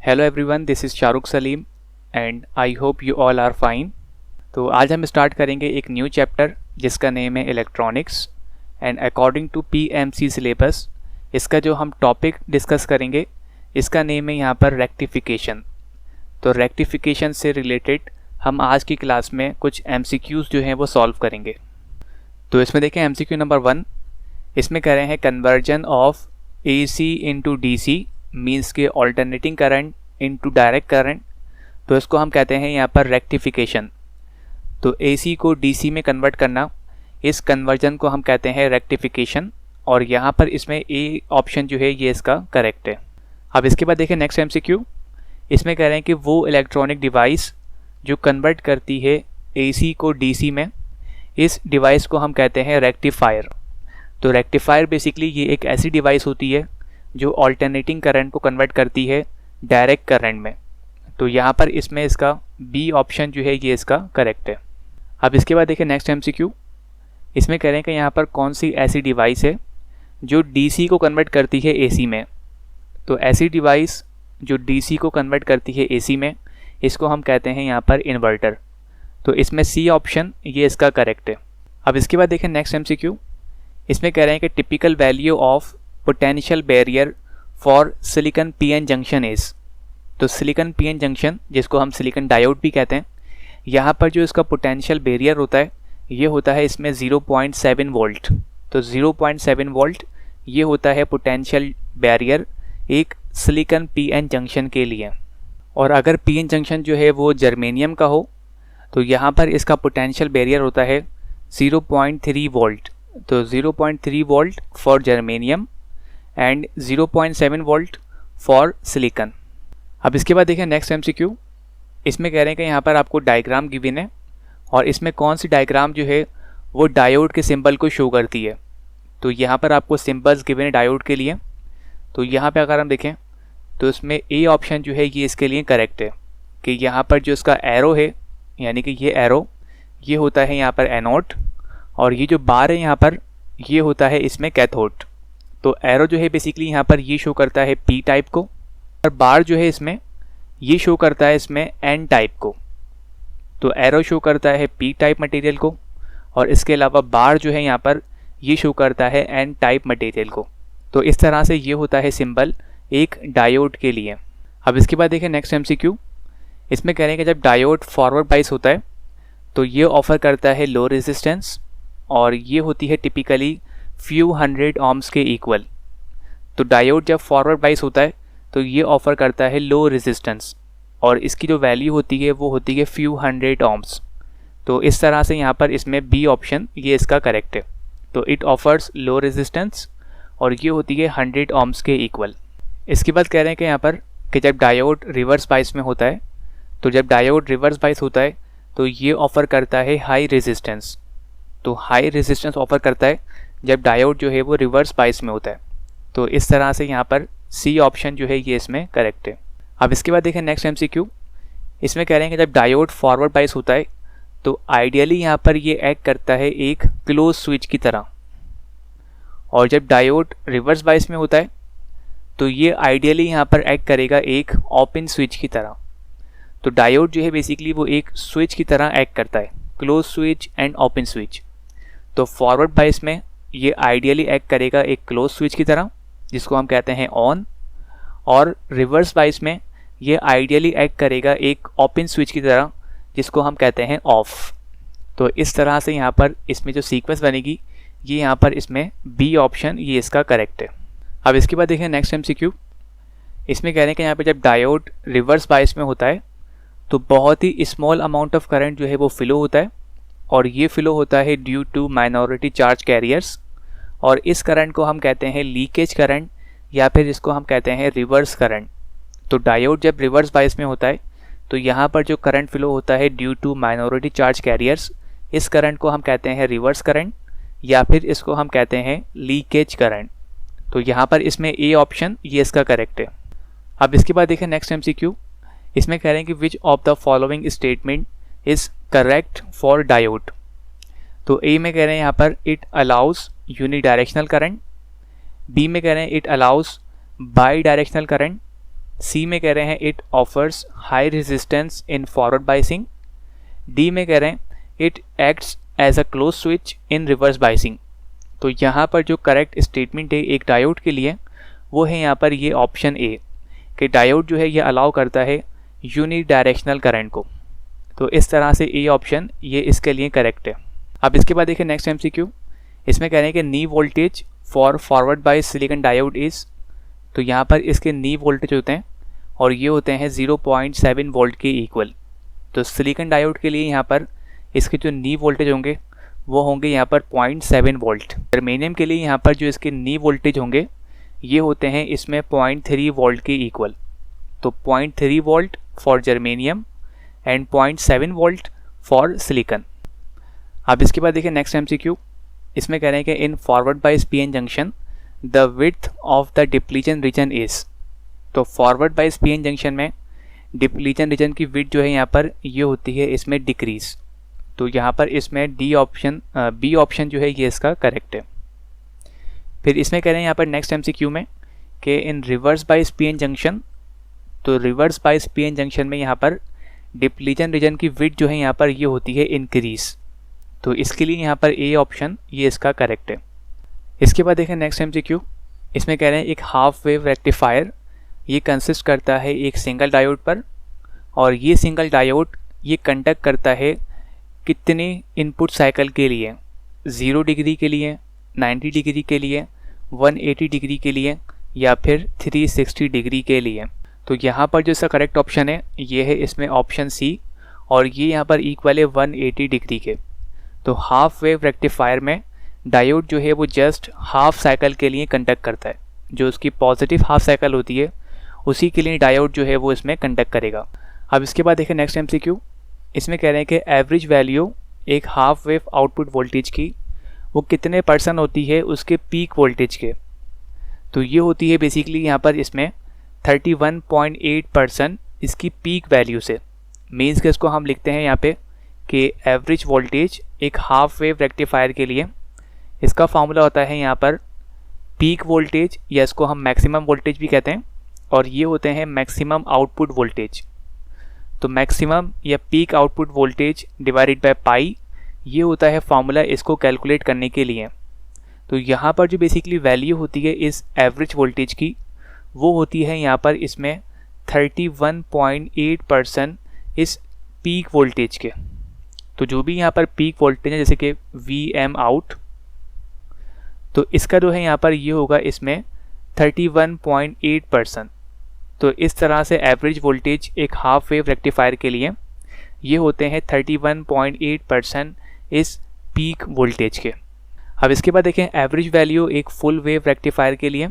Hello everyone, this is Shahrukh Salim and I hope you all are fine. तो आज हम start करेंगे एक न्यू चैप्टर जिसका नेम है electronics and according to PMC syllabus इसका जो हम टॉपिक डिस्कस करेंगे इसका नेम है यहाँ पर रेक्टिफिकेशन। तो रेक्टिफिकेशन से रिलेटेड हम आज की क्लास में कुछ एमसीक्यूज़ जो हैं वो सॉल्व करेंगे। तो इसमें देखें एमसीक्यू नंबर 1, इसमें कह रहे हैं conversion of AC into DC means के alternating current into direct current. तो इसको हम कहते हैं यहाँ पर रेक्टिफिकेशन। तो एसी को डीसी में कन्वर्ट करना, इस कन्वर्जन को हम कहते हैं रेक्टिफिकेशन और यहाँ पर इसमें ए ऑप्शन जो है ये इसका करेक्ट है। अब इसके बाद देखें नेक्स्ट एमसीक्यू, इसमें कह रहे हैं कि वो इलेक्ट्रॉनिक डिवाइस जो कन्वर्ट करती है एसी को डीसी में, इस डिवाइस को हम कहते हैं रेक्टिफायर। तो रेक्टिफायर बेसिकली ये एक ऐसी डिवाइस होती है जो ऑल्टरनेटिंग करंट को कन्वर्ट करती है डायरेक्ट करंट में। तो यहाँ पर इसमें इसका बी ऑप्शन जो है ये इसका करेक्ट है। अब इसके बाद देखिए नेक्स्ट एमसीक्यू, इसमें कह रहे हैं कि यहाँ पर कौन सी ऐसी डिवाइस है जो डीसी को कन्वर्ट करती है एसी में। तो ऐसी डिवाइस जो डीसी को कन्वर्ट करती है एसी में, इसको हम कहते हैं यहाँ पर इन्वर्टर। तो इसमें सी ऑप्शन ये इसका करेक्ट है। अब इसके बाद देखें नेक्स्ट एमसीक्यू, इसमें कह रहे हैं कि typical value of potential barrier for silicon PN junction is. तो सिलिकॉन पीएन जंक्शन जिसको हम सिलिकॉन डायोड भी कहते हैं, यहाँ पर जो इसका पोटेंशियल बैरियर होता है ये होता है इसमें 0.7 वोल्ट। तो 0.7 वोल्ट ये होता है पोटेंशियल बैरियर एक सिलिकॉन पीएन जंक्शन के लिए। और अगर पीएन जंक्शन जो है वो जर्मेनियम का हो तो यहाँ पर इसका पोटेंशियल बैरियर होता है 0.3 वोल्ट। तो 0.3 volt for germanium and 0.7 volt for silicon. अब इसके बाद देखें नेक्स्ट एमसीक्यू, इसमें कह रहे हैं कि यहाँ पर आपको डायग्राम गिवन है और इसमें कौन सी डायग्राम जो है वो डायोड के सिंबल को शो करती है। तो यहाँ पर आपको सिंबल्स गिवन है डायोड के लिए। तो यहाँ पे अगर हम देखें तो इसमें ए ऑप्शन जो है ये इसके लिए करेक्ट है कि यहाँ पर जो इसका एरो है यानी कि ये एरो ये होता है यहाँ पर एनोड और ये जो बार है यहाँ पर ये होता है इसमें कैथोड। तो एरो जो है बेसिकली यहाँ पर ये शो करता है पी टाइप को और बार जो है इसमें ये शो करता है इसमें एन टाइप को। तो एरो शो करता है पी टाइप मटेरियल को और इसके अलावा बार जो है यहाँ पर ये शो करता है एन टाइप मटेरियल को। तो इस तरह से ये होता है सिंबल एक डायोड के लिए। अब इसके बाद देखें नेक्स्ट एमसीक्यू, इसमें कह रहे हैं कि जब डायोड फॉरवर्ड बाइस होता है तो ये ऑफर करता है लो रेजिस्टेंस और ये होती है टिपिकली फ्यू 100 ohms के इक्वल। तो डायोड जब फॉरवर्ड बाइस होता है तो ये ऑफर करता है लो रेजिस्टेंस और इसकी जो वैल्यू होती है वो होती है फ्यू 100 ohms। तो इस तरह से यहाँ पर इसमें बी ऑप्शन ये इसका करेक्ट है। तो इट ऑफर्स लो रेजिस्टेंस और ये होती है 100 ohms के इक्वल। इसके बाद कह रहे हैं कि यहाँ पर कि जब डायोड रिवर्स बाइस में होता है, तो जब डायोड रिवर्स बाइस होता है तो ये ऑफर करता है हाई रेजिस्टेंस। तो हाई रेजिस्टेंस ऑफर करता है जब डायोड जो है वो रिवर्स बाइस में होता है। तो इस तरह से यहाँ पर सी ऑप्शन जो है ये इसमें करेक्ट है। अब इसके बाद देखें नेक्स्ट एमसीक्यू, इसमें कह रहे हैं कि जब डायोड फॉरवर्ड बाइस होता है तो आइडियली यहाँ पर ये एक्ट करता है एक क्लोज स्विच की तरह और जब डायोड रिवर्स बाइस में होता है तो ये आइडियली यहाँ पर एक्ट करेगा एक ओपन स्विच की तरह। तो डायोड जो है बेसिकली वो एक स्विच की तरह एक्ट करता है, close switch and open switch. तो फॉरवर्ड बाइस में ये आइडियली एक्ट करेगा एक क्लोज स्विच की तरह जिसको हम कहते हैं ऑन और रिवर्स बाइस में ये आइडियली एक्ट करेगा एक ओपन स्विच की तरह जिसको हम कहते हैं ऑफ। तो इस तरह से यहाँ पर इसमें जो सीक्वेंस बनेगी ये यहाँ पर इसमें बी ऑप्शन ये इसका करेक्ट है। अब इसके बाद देखें नेक्स्ट एमसीक्यू, इसमें कह रहे हैं कि यहाँ पर जब डायोड रिवर्स बाइस में होता है तो बहुत ही स्मॉल अमाउंट ऑफ करंट जो है वो फ्लो होता है और ये फ्लो होता है due to minority charge carriers और इस करंट को हम कहते हैं लीकेज करंट या फिर इसको हम कहते हैं रिवर्स करंट। तो डायोड जब रिवर्स बाइस में होता है तो यहाँ पर जो करंट फ्लो होता है due to minority charge carriers, इस करंट को हम कहते हैं रिवर्स करंट या फिर इसको हम कहते हैं लीकेज करंट। तो यहाँ पर इसमें ए ऑप्शन ये इसका करेक्ट है। अब इसके बाद देखें नेक्स्ट एमसीक्यू, इसमें कह रहे हैं कि which of the following statement is correct for diode. तो ए में कह रहे हैं यहाँ पर it allows unidirectional current, B में कह रहे हैं it allows bidirectional current C में कह रहे हैं it offers high resistance in forward biasing. D में कह रहे हैं it acts as a close switch in reverse biasing. तो यहाँ पर जो करेक्ट स्टेटमेंट है एक डायोड के लिए वो है यहाँ पर ये ऑप्शन ए, कि डायोड जो है ये अलाउ करता है यूनि डायरेक्शनल करंट को। तो इस तरह से ए ऑप्शन ये इसके लिए करेक्ट है। अब इसके बाद देखिए नेक्स्ट एमसीक्यू, इसमें कह रहे हैं कि नी वोल्टेज फॉर फॉरवर्ड बाइस सिलिकॉन डायोड इज़। तो यहाँ पर इसके नी वोल्टेज होते हैं और ये होते हैं 0.7 वोल्ट के इक्वल। तो सिलिकॉन डायोड के लिए यहाँ पर इसके जो नी वोल्टेज होंगे वो होंगे यहाँ पर 0.7 वोल्ट। जर्मेनियम के लिए यहाँ पर जो इसके नी वोल्टेज होंगे ये होते हैं इसमें 0.3 वोल्ट के इक्वल। तो 0.3 volt for germanium and 0.7 volt for silicon. अब इसके बाद देखिए नेक्स्ट एमसीक्यू, इसमें कह रहे हैं कि इन फॉरवर्ड बाइस PN junction the width of the depletion region is. तो फॉरवर्ड बाइस पीएन जंक्शन में डिप्लीशन रीजन की विड्थ जो है यहाँ पर ये होती है इसमें डिक्रीज। तो यहाँ पर इसमें बी ऑप्शन जो है ये इसका करेक्ट है। फिर इसमें कह रहे हैं यहाँ पर नेक्स्ट एमसीक्यू में कि इन रिवर्स बाइस पीएन जंक्शन। तो रिवर्स बाइस पीएन जंक्शन में यहाँ पर डिप्लीशन रीजन की विड्थ जो है यहाँ पर ये होती है इंक्रीज। तो इसके लिए यहाँ पर ए ऑप्शन ये इसका करेक्ट है। इसके बाद देखें नेक्स्ट एमसीक्यू, इसमें कह रहे हैं एक हाफ वेव रेक्टिफायर ये कंसिस्ट करता है एक सिंगल डायोड पर, और ये सिंगल डायोड ये कंडक्ट करता है कितने इनपुट साइकिल के लिए, 0 डिग्री के लिए, 90 डिग्री के लिए, 180 डिग्री के लिए या फिर 360 डिग्री के लिए। तो यहाँ पर जो इसका करेक्ट ऑप्शन है ये है इसमें ऑप्शन सी, और ये यहाँ पर इक्वल है 180 डिग्री के। तो हाफ वेव रेक्टिफायर में डायोड जो है वो जस्ट हाफ साइकिल के लिए कंडक्ट करता है, जो उसकी पॉजिटिव हाफ साइकिल होती है उसी के लिए डायोड जो है वो इसमें कंडक्ट करेगा। अब इसके बाद देखें नेक्स्ट एमसीक्यू, इसमें कह रहे हैं कि एवरेज वैल्यू एक हाफ वेव आउटपुट वोल्टेज की वो कितने % होती है उसके पीक वोल्टेज के। तो ये होती है बेसिकली यहाँ पर इसमें 31.8% इसकी पीक वैल्यू से। मीन्स के इसको हम लिखते हैं यहाँ पे कि एवरेज वोल्टेज एक हाफ वेव रेक्टिफायर के लिए इसका फार्मूला होता है यहाँ पर पीक वोल्टेज, या इसको हम मैक्सिमम वोल्टेज भी कहते हैं, और ये होते हैं मैक्सिमम आउटपुट वोल्टेज। तो मैक्सिमम या peak output voltage divided by पाई ये होता है फार्मूला इसको कैलकुलेट करने के लिए। तो यहाँ पर जो बेसिकली वैल्यू होती है इस एवरेज वोल्टेज की वो होती है यहाँ पर इसमें 31.8% इस पीक वोल्टेज के। तो जो भी यहाँ पर पीक वोल्टेज है जैसे कि VM आउट, तो इसका जो है यहाँ पर ये होगा इसमें 31.8%। तो इस तरह से एवरेज वोल्टेज एक हाफ वेव रेक्टिफायर के लिए ये होते हैं 31.8% इस पीक वोल्टेज के। अब इसके बाद देखें एवरेज वैल्यू एक फुल वेव रेक्टिफायर के लिए।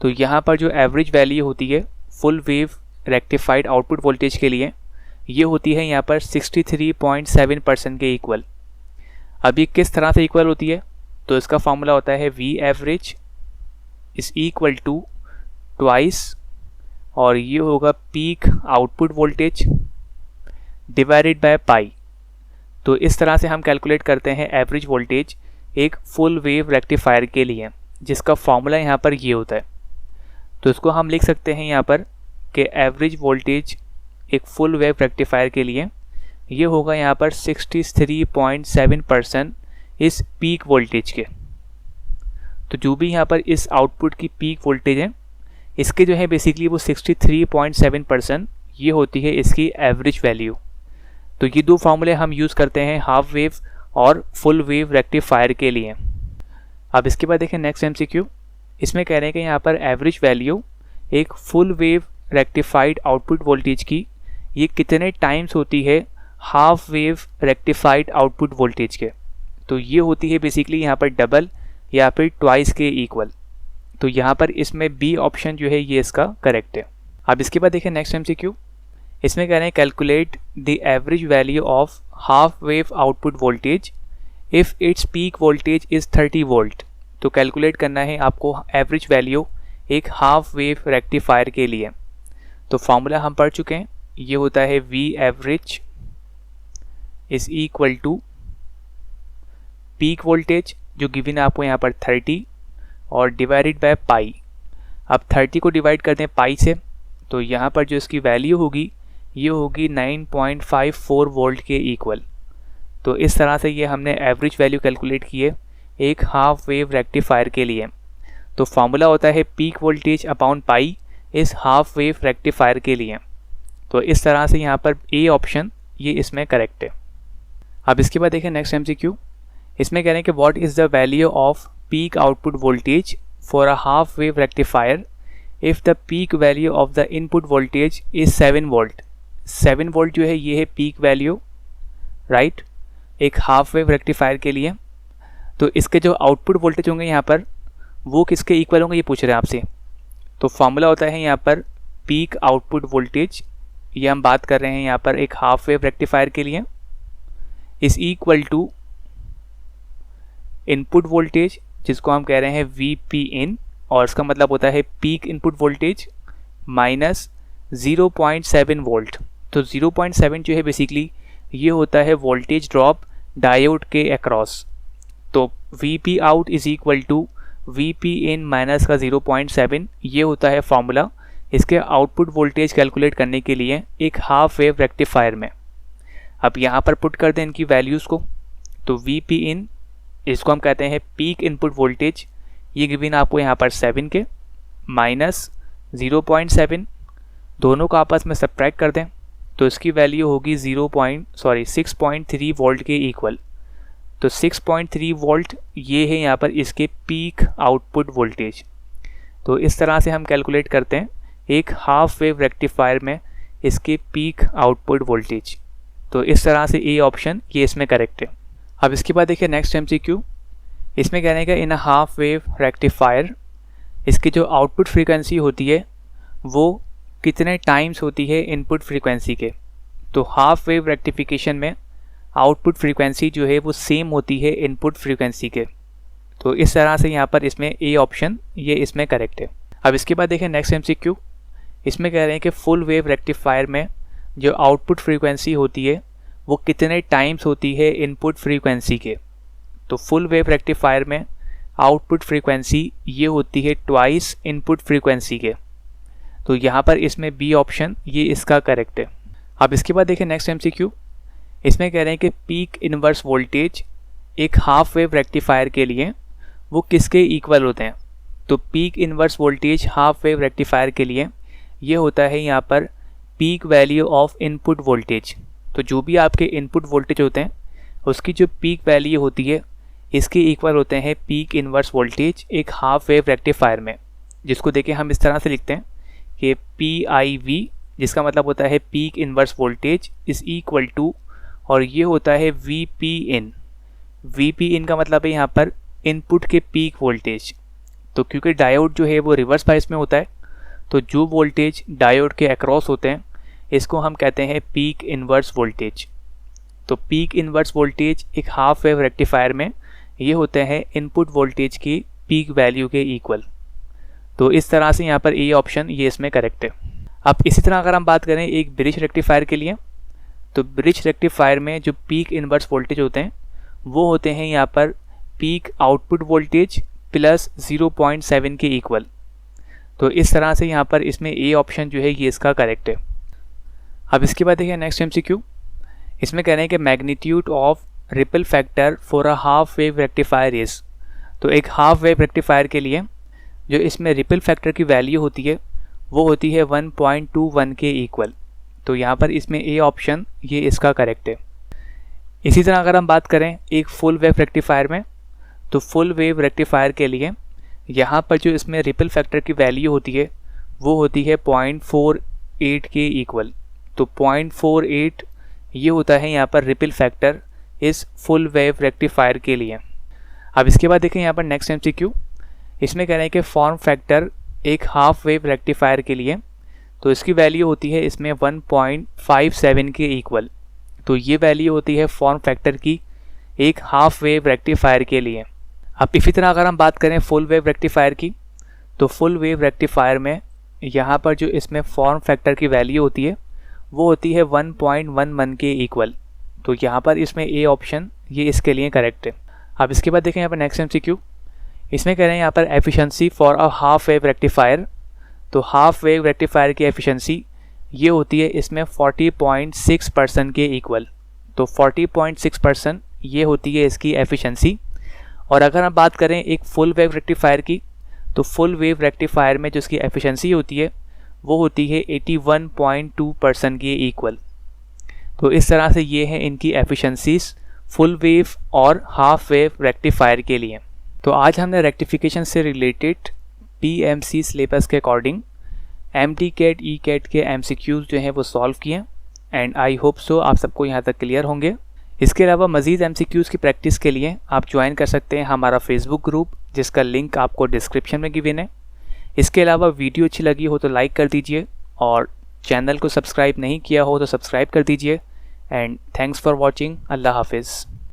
तो यहाँ पर जो एवरेज वैल्यू होती है full wave rectified output voltage के लिए ये होती है यहाँ पर 63.7% के इक्वल। अब ये किस तरह से इक्वल होती है, तो इसका फार्मूला होता है V average is equal to twice, और ये होगा peak output voltage divided by pi. तो इस तरह से हम कैलकुलेट करते हैं एवरेज वोल्टेज एक फुल वेव रेक्टिफायर के लिए, जिसका फार्मूला यहाँ पर ये होता है। तो इसको हम लिख सकते हैं यहाँ पर कि एवरेज वोल्टेज एक फुल वेव रेक्टिफायर के लिए ये होगा यहाँ पर 63.7% इस पीक वोल्टेज के। तो जो भी यहाँ पर इस आउटपुट की पीक वोल्टेज है इसके जो है बेसिकली वो 63.7% ये होती है इसकी एवरेज वैल्यू। तो ये दो फार्मूले हम यूज़ करते हैं हाफ वेव और फुल वेव रेक्टिफायर के लिए। अब इसके बाद देखें नेक्स्ट एमसीक्यू, इसमें कह रहे हैं कि यहाँ पर एवरेज वैल्यू एक full wave rectified output voltage की ये कितने टाइम्स होती है half wave rectified output voltage के। तो ये होती है बेसिकली यहाँ पर डबल या फिर ट्वाइस के इक्वल। तो यहाँ पर इसमें बी ऑप्शन जो है ये इसका करेक्ट है। अब इसके बाद देखें नेक्स्ट एमसीक्यू, इसमें कह रहे हैं calculate the average value of half wave output voltage if its peak voltage is 30 volt. तो कैलकुलेट करना है आपको एवरेज वैल्यू एक हाफ वेव रेक्टिफायर के लिए। तो फार्मूला हम पढ़ चुके हैं, ये होता है V average is equal to peak voltage जो गिवन है आपको यहाँ पर 30 और डिवाइडेड बाय पाई। अब 30 को डिवाइड करते हैं पाई से तो यहाँ पर जो इसकी वैल्यू होगी ये होगी 9.54 वोल्ट के इक्वल। तो इस तरह से ये हमने एवरेज वैल्यू कैलकुलेट की है एक हाफ वेव रेक्टिफायर के लिए। तो फार्मूला होता है पीक वोल्टेज अपॉन पाई इस हाफ वेव रेक्टिफायर के लिए। तो इस तरह से यहाँ पर ए ऑप्शन ये इसमें करेक्ट है। अब इसके बाद देखें नेक्स्ट MCQ। इसमें कह रहे हैं कि what is the value off peak output voltage for a half wave rectifier if the peak value of the input voltage is 7 volt. 7 volt जो है ये है पीक वैल्यू, राइट, एक हाफ वेव रेक्टिफायर के लिए। तो इसके जो आउटपुट वोल्टेज होंगे यहाँ पर वो किसके इक्वल होंगे ये पूछ रहे हैं आपसे। तो फॉर्मूला होता है यहाँ पर पीक आउटपुट वोल्टेज, ये हम बात कर रहे हैं यहाँ पर एक हाफ वेव रेक्टिफायर के लिए, is equal to input voltage जिसको हम कह रहे हैं VP इन, और इसका मतलब होता है peak input voltage minus 0.7 volt. तो 0.7 जो है बेसिकली ये होता है वोल्टेज ड्रॉप डायोड के अक्रॉस। तो VP out is equal to VP in minus का 0.7, ये होता है फॉर्मूला इसके आउटपुट वोल्टेज कैलकुलेट करने के लिए एक हाफ वेव रेक्टिफायर में। अब यहाँ पर पुट कर दें इनकी वैल्यूज़ को। तो VP इन इसको हम कहते हैं पीक इनपुट वोल्टेज, ये गिवन आपको यहाँ पर 7 के माइनस 0.7, दोनों को आपस में सब्ट्रैक्ट कर दें तो इसकी वैल्यू होगी 6.3 वोल्ट के इक्वल। तो 6.3 वोल्ट ये है यहाँ पर इसके पीक आउटपुट वोल्टेज। तो इस तरह से हम कैलकुलेट करते हैं एक हाफ वेव रेक्टिफायर में इसके पीक आउटपुट वोल्टेज। तो इस तरह से ए ऑप्शन ये इसमें करेक्ट है। अब इसके बाद देखिए नेक्स्ट MCQ। इसमें कहने का इन अ हाफ वेव रेक्टिफायर इसकी जो आउटपुट फ्रीक्वेंसी होती है वो कितने टाइम्स होती है इनपुट फ्रीक्वेंसी के। तो हाफ वेव रेक्टिफिकेशन में आउटपुट फ्रीक्वेंसी जो है वो सेम होती है इनपुट फ्रीक्वेंसी के। तो इस तरह से यहाँ पर इसमें ए ऑप्शन ये इसमें करेक्ट है। अब इसके बाद देखें नेक्स्ट MCQ। इसमें कह रहे हैं कि फुल वेव रेक्टिफायर में जो आउटपुट फ्रीक्वेंसी होती है वो कितने टाइम्स होती है इनपुट फ्रीक्वेंसी के। तो फुल वेव रेक्टिफायर में आउटपुट फ्रीक्वेंसी ये होती है ट्वाइस इनपुट फ्रीक्वेंसी के। तो यहाँ पर इसमें बी ऑप्शन ये इसका करेक्ट है। अब इसके बाद देखें नेक्स्ट MCQ। इसमें कह रहे हैं कि पीक इनवर्स वोल्टेज एक हाफ वेव रेक्टिफायर के लिए वो किसके इक्वल होते हैं। तो peak inverse voltage half wave rectifier के लिए ये होता है यहाँ पर peak value of input voltage. तो जो भी आपके इनपुट वोल्टेज होते हैं उसकी जो पीक वैल्यू होती है इसके इक्वल होते हैं पीक इनवर्स वोल्टेज एक हाफ वेव रेक्टिफायर में, जिसको देखें हम इस तरह से लिखते हैं कि PIV जिसका मतलब होता है peak inverse voltage is equal to, और ये होता है VP इन। VP इन का मतलब है यहाँ पर इनपुट के पीक वोल्टेज। तो क्योंकि डायोड जो है वो रिवर्स बायस में होता है तो जो वोल्टेज डायोड के अक्रॉस होते हैं इसको हम कहते हैं पीक इनवर्स वोल्टेज। तो पीक इनवर्स वोल्टेज एक हाफ वेव रेक्टिफायर में ये होते हैं इनपुट वोल्टेज की पीक वैल्यू के इक्वल। तो इस तरह से यहाँ पर ए ऑप्शन ये इसमें करेक्ट है। अब इसी तरह अगर हम बात करें एक ब्रिज रेक्टिफायर के लिए, तो ब्रिज रेक्टिफायर में जो पीक इनवर्स वोल्टेज होते हैं वो होते हैं यहाँ पर पीक आउटपुट वोल्टेज प्लस 0.7 के इक्वल। तो इस तरह से यहाँ पर इसमें ए ऑप्शन जो है ये इसका करेक्ट है। अब इसके बाद देखिए नेक्स्ट MCQ। इसमें कह रहे हैं कि magnitude of ripple factor for a half wave rectifier is. तो एक हाफ वेव रेक्टिफायर के लिए जो इसमें रिपल फैक्टर की वैल्यू होती है वो होती है 1.21 के इक्वल। तो यहाँ पर इसमें ए ऑप्शन ये इसका करेक्ट है। इसी तरह अगर हम बात करें एक फुल वेव रेक्टिफायर में, तो फुल वेव रेक्टिफायर के लिए यहाँ पर जो इसमें रिपल फैक्टर की वैल्यू होती है वो होती है 0.48 के इक्वल। तो 0.48 ये होता है यहाँ पर रिपल फैक्टर इस फुल वेव रेक्टिफायर के लिए। अब इसके बाद देखें यहाँ पर नेक्स्ट MCQ। इसमें कह रहे हैं कि फॉर्म फैक्टर एक हाफ वेव रेक्टिफायर के लिए तो इसकी वैल्यू होती है इसमें 1.57 के इक्वल। तो ये वैल्यू होती है फॉर्म फैक्टर की एक हाफ वेव रेक्टिफायर के लिए। अब इसी तरह अगर हम बात करें फुल वेव रेक्टिफायर की, तो फुल वेव रेक्टिफायर में यहाँ पर जो इसमें फॉर्म फैक्टर की वैल्यू होती है वो होती है 1.11 के इक्वल। तो यहाँ पर इसमें ए ऑप्शन ये इसके लिए करेक्ट है। अब इसके बाद देखें यहाँ पर नेक्स्ट MCQ। इसमें कह रहे हैं यहाँ पर efficiency for a half wave rectifier. तो हाफ वेव रेक्टिफायर की एफिशिएंसी ये होती है इसमें 40.6% के इक्वल। तो 40.6% ये होती है इसकी एफिशिएंसी। और अगर हम बात करें एक फुल वेव रेक्टिफायर की, तो फुल वेव रेक्टिफायर में जो इसकी एफिशिएंसी होती है वो होती है 81.2% के इक्वल। तो इस तरह से ये हैं इनकी एफिशिएंसीज फुल वेव और हाफ वेव रेक्टिफायर के लिए। तो आज हमने रेक्टिफिकेशन से रिलेटेड PMC सिलेबस के अकॉर्डिंग MTCAT ECAT के MCQs जो हैं वो सॉल्व किए एंड आई होप सो आप सबको यहाँ तक क्लियर होंगे। इसके अलावा मज़ीद MCQs की प्रैक्टिस के लिए आप ज्वाइन कर सकते हैं हमारा फेसबुक ग्रुप, जिसका लिंक आपको डिस्क्रिप्शन में गिवन है। इसके अलावा वीडियो अच्छी लगी हो तो लाइक कर दीजिए और चैनल को सब्सक्राइब नहीं किया हो तो सब्सक्राइब कर दीजिए एंड थैंक्स फॉर वॉचिंग। अल्लाह हाफिज़।